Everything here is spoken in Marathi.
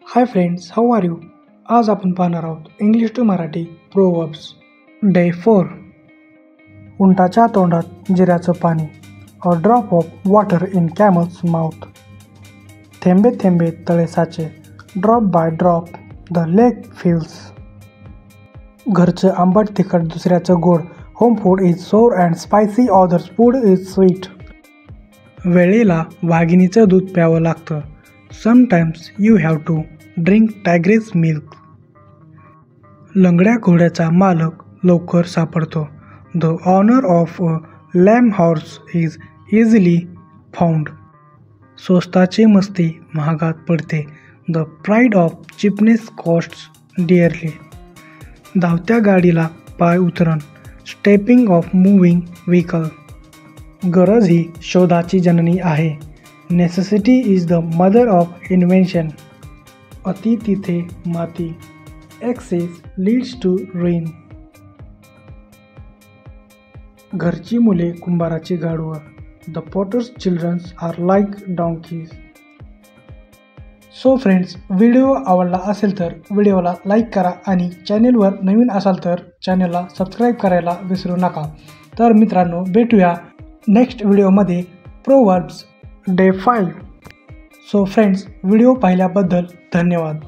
High friends, how are you? आज आपण पाहणार आहोत English to Marathi proverbs. Day 4. उंटाच्या तोंडात जिऱ्याचं पाणी. A drop of water in camel's mouth. थेंबे थेंबे तळे साचे. Drop by drop the lake fills. घरचं आंबट तिखट दुसऱ्याचं गोड. Home food is sour and spicy, others food is sweet. वेळेला वाघिणीचं दूध प्यावं लागतं. Sometimes you have to drink tigress milk. लंगड्या घोड्याचा मालक लवकर सापडतो. The honour of a lame horse is easily found. स्वस्ताची मस्ती महागात पडते. The pride of cheapness costs dearly. धावत्या गाडीला पाय उतरण. Stepping off moving vehicle. गरज ही शोधाची जननी आहे. Necessity is the mother of invention. अति तिथे माती. Excess leads to ruin. घरची मुले कुंभाराची गाढवं. The potter's childrens are like donkeys. So friends, video आवडला असेल तर व्हिडिओला लाईक करा आणि चॅनेलवर नवीन असाल तर चॅनेलला सबस्क्राईब करायला विसरू नका. तर मित्रांनो, भेटूया नेक्स्ट व्हिडिओमध्ये proverbs day 5. So friends, video पाहिल्याबद्दल धन्यवाद.